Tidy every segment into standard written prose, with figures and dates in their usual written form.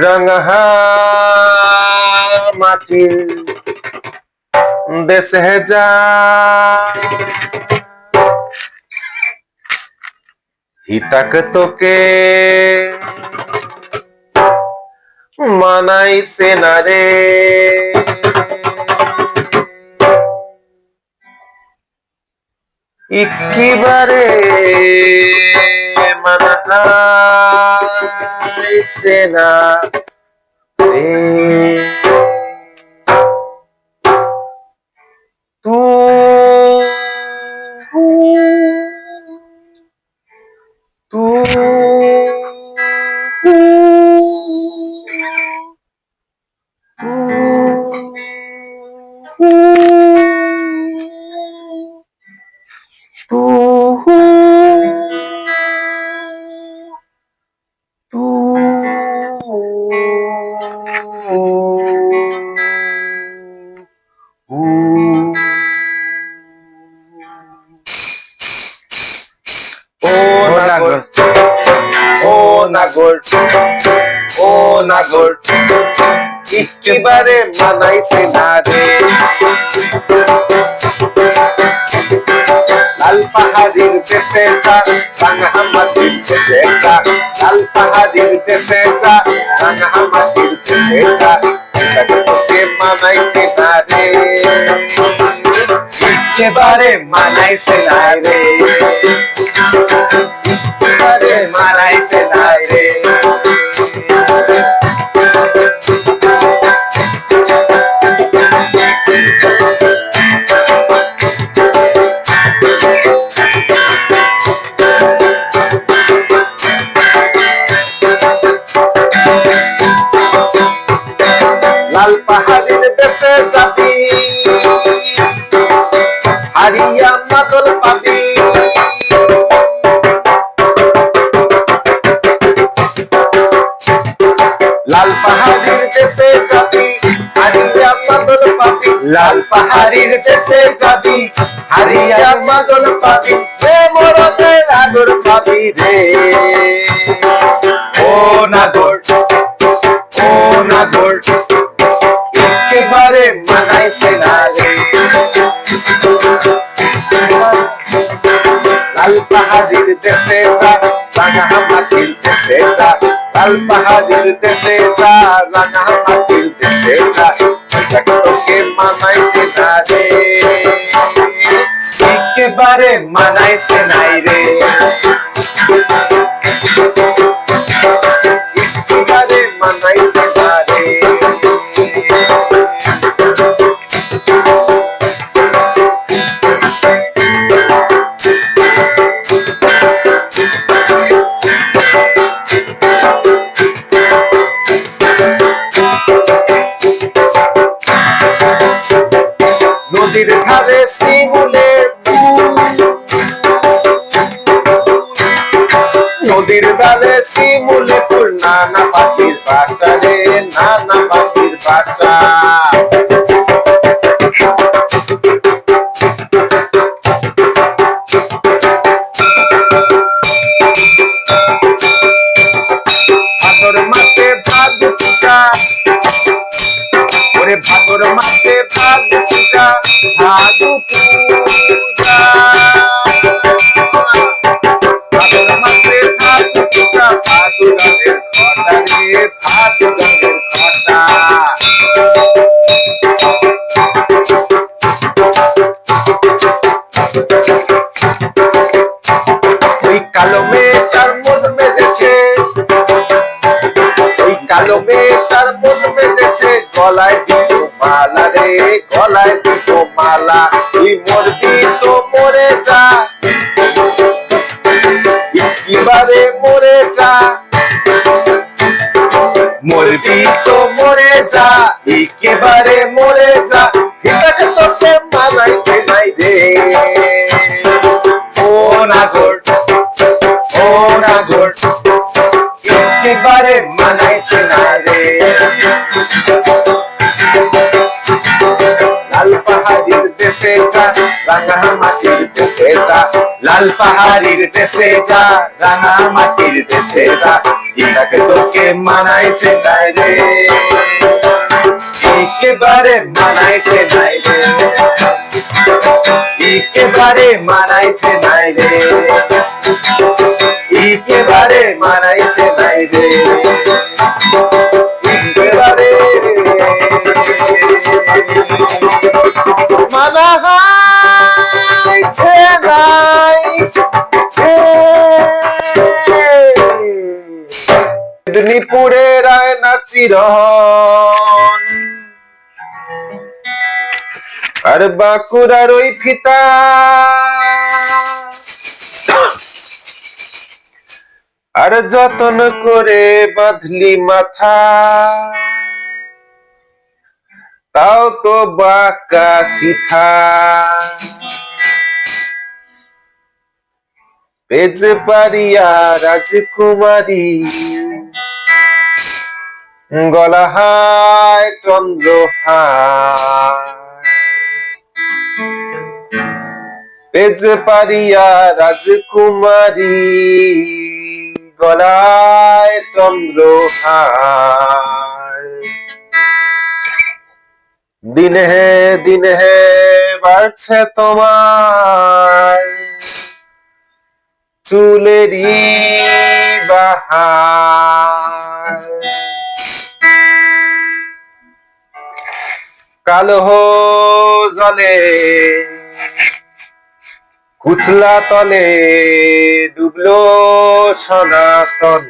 রাঙা মাটির দেশে যা হিতাক তোকে মানাইছে না রে একেবারে মানাইছে না রে ও নাগর একেবারে মানাইছে না রে লাল পাহাড়ির দেশে যা রাঙা মাটির দেশে যা লাল পাহাড়ির দেশে যা রাঙা মাটির দেশে যা তোকে মানাইছে না রে একেবারে মানাইছে না রে একেবারে মানাইছে না রে লাল পাহাড়ের দেশে যাবি হারিয়া মাদল পাবি লাল পাহাড়ের দেশে যাবি হারিয়া মাদল পাবি লাল পাহাড়ের দেশে যাবি হারিয়া মাদল পাবি সে মরতে নাগর পাবি রে ও নাগর একেবারে মানাইছে না রে লাল পাহাড়ির দেশে যা রাঙা মাটির দেশে যা লাল পাহাড়ির দেশে যা রাঙা মাটির দেশে যা তোকে মানাইছে না রে একেবারে মানাইছে নাই রে একেবারে মানাইছে না রে নদীর ধারে শিমুলের নদীর ধারে শিমুলে ফুল নানা পাখির বাসা রে নানা পাখির বাসা ভাদর মাসে ভাগ পূজা ওরে ভাদর মাসে ভাগ পূজা ভাগ পূজা ভাদর মাসে ভাগ পূজা ভাদুরের ঘটা রে ভাদুরের ঘটা ওই কালো মেয়েটার মন মেজেছে ওই কালো মেয়েটার মন মেজেছে গলায় দিত মালা রে গলায় দিত মালা তুই মরবি তো মরে যা একেবারে মরে যা মরবি তো মরে যা একেবারে মরে যা হিতাক তোকে মানাইছে নাই রে ও নাগর একেবারে মানাইছে না রে লাল পাহাড়ির দেশে যা, রাঙা মাটির দেশে যা, লাল পাহাড়ির দেশে যা, রাঙা মাটির দেশে যা, এটাকে তোকে মানাইছে নাই রে, একেবারে মানাইছে নাই রে, একেবারে মানাইছে নাই রে, একেবারে মানাইছে নাই রে, একেবারে মানাইছে নাই। মেদিনীপুরের আয়না চিরন আর বাঁকুড়ার ওই ফিতা, আর যতন করে বাঁধলি মাথা, তাও তো বাঁকা সিথা, বেজে পারিয়া রাজকুমারী, গলাহায় চন্দ্রহার, বেজে পারিয়া রাজকুমারী, গলায় চন্দ্রহার, দিনে দিনে বাড়ছে তোমার চুলেরই বাহার, কালো জলে কুচলা তলে ডুবলো সনাতন,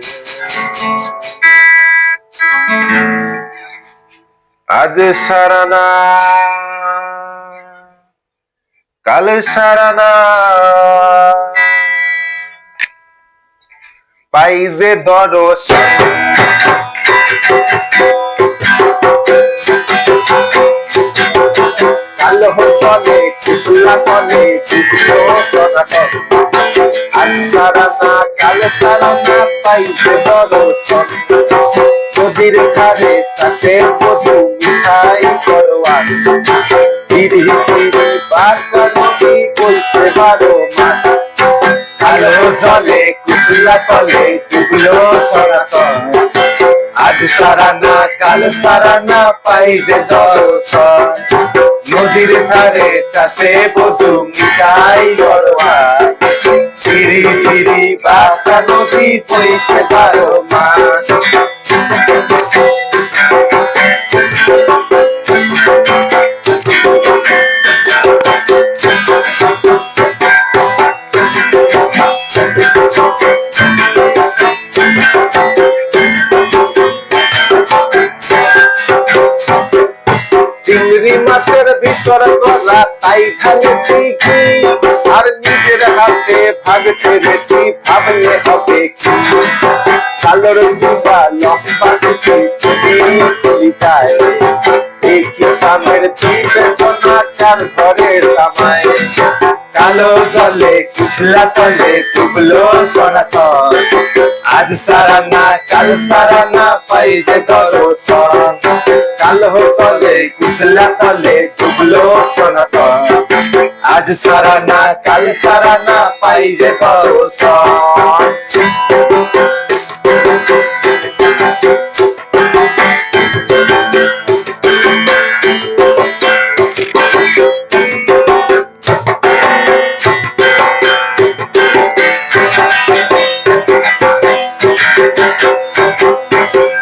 আজ সারানা কাল সারানা, পাই যে দর্শন, কালো তলে কুচলা তলে ডুবলো সনাতন, আজ সারানা কাল সারানা, পাই যে দর্শন, নদীর ধারে চাষের মধু মিঠাই করোয়ান, ধীরে ধীরে বাঁকা নদী বইছে 12 মাস, কালো জলে কুচলা তলে ডুবলো সনাতন, আজ সারানা কাল সারানা, পাই যে দর্শন, নদীর ধারে চাষে মধু মিঠাই করোয়ান, ঝিরি ঝিরি বাঁকা নদী বইছে 12 মাস। চিংড়ি মাছের ভিতর গলা তাই ঢালেছি কি, আর নিজের হাতে ভাগ ছেড়েছি, ভাবলে হবে কি, কালোর জিবা লম্বা চুলি যায়, এই কিষানের বিবেচনা চার ঘরের জামাই, কালো জলে কুচলা তলে ডুবলো সনাতন, আজ সারানা কাল সারানা, পাই যে দর্শন, কালো তলে কুচলা তলে ডুবলো সনাতন, আজ সারানা কাল সারানা, পাই যে দর্শন।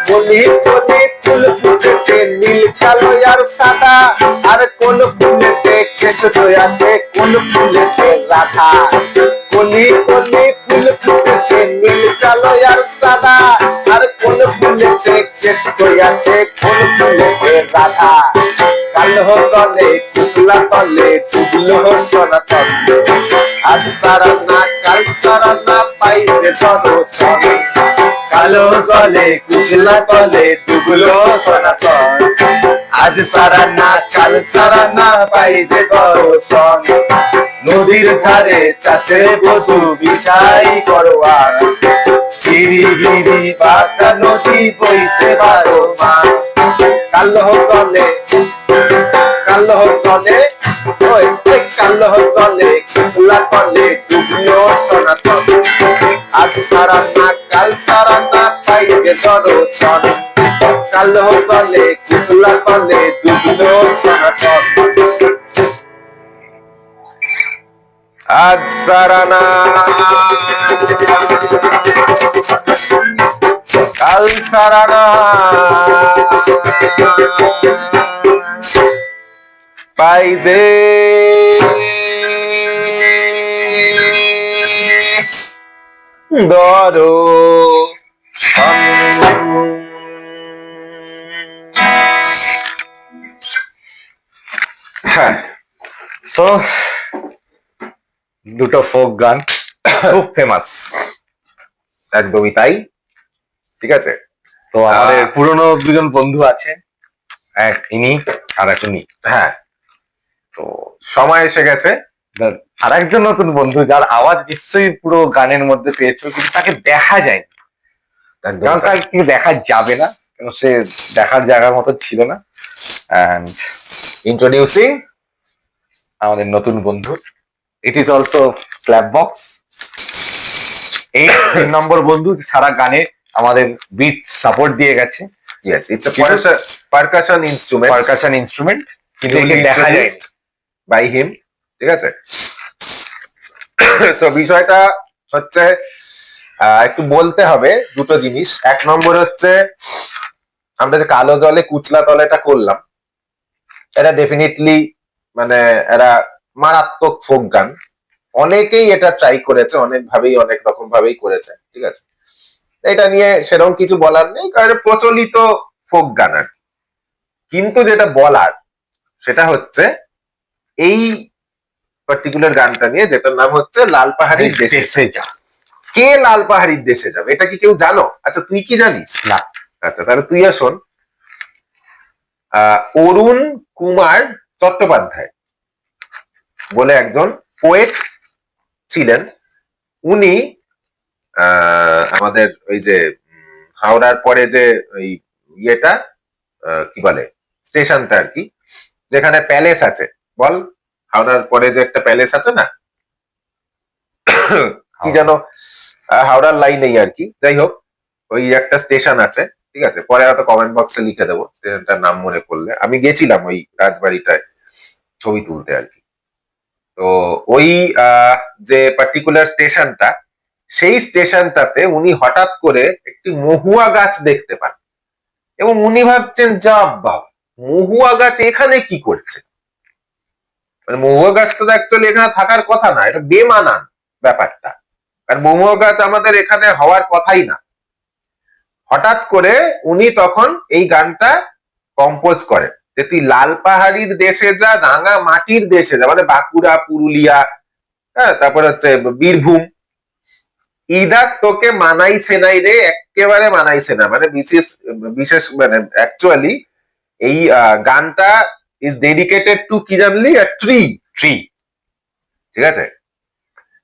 কলি কলি ফুল ফুটেছে নীল কালো আর সাদা, আর কোন ফুলেতে কেশর আছে, কোন ফুলেতে রাধা, কলি কলি ফুল ফুটেছে নীল কালো আর সাদা, আর কোন ফুলেতে কেশর আছে, কোন ফুলেতে রাধা, কালো তলে কুচলা তলে ডুবলো সনাতন, আজ সারানা কাল সারানা, পাই যে দর্শন, কালো তলে কুচলা তলে ডুবলো সনাতন, আজ সারানা কাল সারানা, পাই যে দর্শন, নদীর ধারে চাষে মধু বিছাই করোয়ান, ঝিরি ঝিরি বাঁকা নদী বইছে 12 মাস, কালো তলে ওই কালো জলে কুচলা তলে ডুবলো সনাতন আজ সারা না কাল সারা না পাইবে দর্শন কালো জলে কুচলা তলে ডুবলো সনাতন আজ সারা না কাল সারা না পাইবে দর্শন হ্যাঁ সো দুটো ফোক গান খুব ফেমাস একদমই তাই ঠিক আছে তো আমাদের পুরনো দুজন বন্ধু আছে এক ইনি আর এক উনি হ্যাঁ তো সময় এসে গেছে আর একজন নতুন বন্ধু যার আওয়াজ নিশ্চয়ই পুরো গানের মধ্যে পেয়েছো কিন্তু তাকে দেখা যায়নি কারণ তাকে দেখা যাবে না কেন সে দেখার জায়গার মতো ছিল না অ্যান্ড ইন্ট্রোডিউসিং আমাদের নতুন বন্ধু it is also slap box এই 3 নম্বর বন্ধু সারা গানে আমাদের বিট সাপোর্ট দিয়ে গেছে yes it's a percussion instrument কিন্তু একে দেখা যায় বাই হিম ঠিক আছে সো বিষয়টা হচ্ছে একটু বলতে হবে দুটো জিনিস এক নম্বর হচ্ছে আমরা যে কালো জলে কুচলা তলেটা করলাম এটা ডেফিনেটলি মানে এরা মারাত্মক ফোক গান অনেকেই এটা ট্রাই করেছে অনেক ভাবেই অনেক রকম ভাবেই করেছে ঠিক আছে এটা নিয়ে সেরকম কিছু বলার নেই কারণ প্রচলিত ফোক গান আর কিন্তু যেটা বলার সেটা হচ্ছে এই পার্টিকুলার গানটা নিয়ে যেটার নাম হচ্ছে লাল পাহাড়ির দেশে যা কে লাল পাহাড়ির দেশে যাবে এটা কি কেউ জানো আচ্ছা তুই কি জানিস না আচ্ছা তাহলে তুই শোন অরুণ কুমার চট্টোপাধ্যায় বলে একজন পোয়েট ছিলেন উনি আমাদের ওই যে হাওড়ার পরে যে ওই ইয়েটা কি বলে স্টেশনটা আর কি যেখানে প্যালেস আছে বল হাওড়ার পরে যে একটা প্যালেস আছে না কি যেন হাওড়ার লাইনেই আর কি যাই হোক ওই একটা স্টেশন আছে ঠিক আছে পরে হয়তো কমেন্ট বক্সে লিখে দেবো স্টেশনটার নাম মনে করলে আমি গেছিলাম ওই রাজবাড়িটায় ছবি তুলতে আর কি তো ওই যে পার্টিকুলার স্টেশনটা সেই স্টেশনটাতে উনি হঠাৎ করে একটি মহুয়া গাছ দেখতে পান এবং উনি ভাবছেন যা বাবা মহুয়া গাছ এখানে কি করছে মানে মহুয়া গাছটা তো অ্যাকচুয়ালি এখানে থাকার কথা না এটা বেমানান ব্যাপারটা আর মহুয়া গাছ আমাদের এখানে হওয়ার কথাই না হঠাৎ করে উনি তখন এই গানটা কম্পোজ করেন যে তুই লাল পাহাড়ির দেশে যা রাঙা মাটির দেশে যা মানে বাঁকুড়া পুরুলিয়া হ্যাঁ তারপরে হচ্ছে বীরভূম ইদাক তোকে মানাইছে নাই রে একেবারে মানাইছে না মানে বিশেষ মানে অ্যাকচুয়ালি এই গানটা ইজ ডেডিকেটেড টু কি জানলি ট্রি ঠিক আছে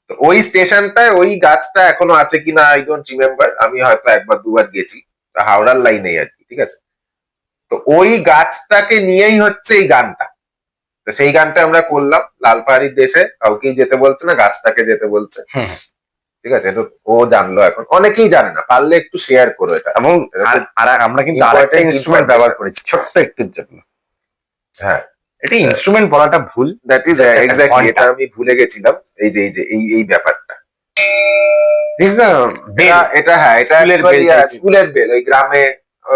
তো ওই স্টেশনটায় ওই গাছটা এখনো আছে কিনা আই ডোন্ট রিমেম্বার আমি হয়তো একবার দুবার গেছি হাওড়ার লাইনেই আর কি ঠিক আছে তো ওই গাছটাকে নিয়েই হচ্ছে এই গানটা তো সেই গানটা আমরা করলাম লাল পাহাড়ির দেশে কাউকেই যেতে বলছে না গাছটাকে যেতে বলছে ঠিক আছে এটা ও জানলো এখন অনেকেই জানে না পারলে একটু শেয়ার করো এটা এবং আমরা কিন্তু আরেকটা ইনস্ট্রুমেন্ট ব্যবহার করেছি ছোট্ট একটুর জন্য হ্যাঁ এটা ইনস্ট্রুমেন্ট বলাটা ভুল দ্যাট ইজ এক্স্যাক্টলি এটা আমি ভুলে গেছিলাম এই যে এই ব্যাপারটা এটা হ্যাঁ এটা স্কুলের বেল ওই গ্রামে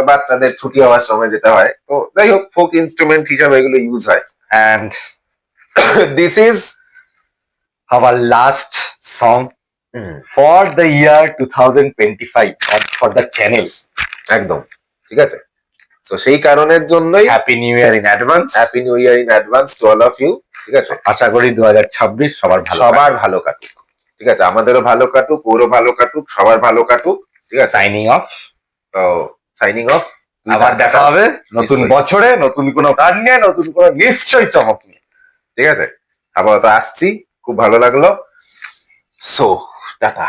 বাচ্চাদের ছুটি হওয়ার সময় যেটা হয় তো যাই হোক ফোক ইনস্ট্রুমেন্ট হিসাবে এগুলো ইউজ হয় and this is our last song for the year 2025 for the channel একদম ঠিক আছে তো সেই কারণের জন্যই happy new year in advance to all of you ঠিক আছে আশা করি 2026 সবার ভালো কাটুক ঠিক আছে আমাদেরও ভালো কাটুক ওরও ভালো কাটুক সবার ভালো কাটুক ঠিক আছে সাইনিং অফ আবার দেখা হবে নতুন বছরে নতুন কোনো গান নিয়ে নতুন কোনো নিশ্চয়ই চমক নিয়ে ঠিক আছে আপাতত আসছি খুব ভালো লাগলো সো টাটা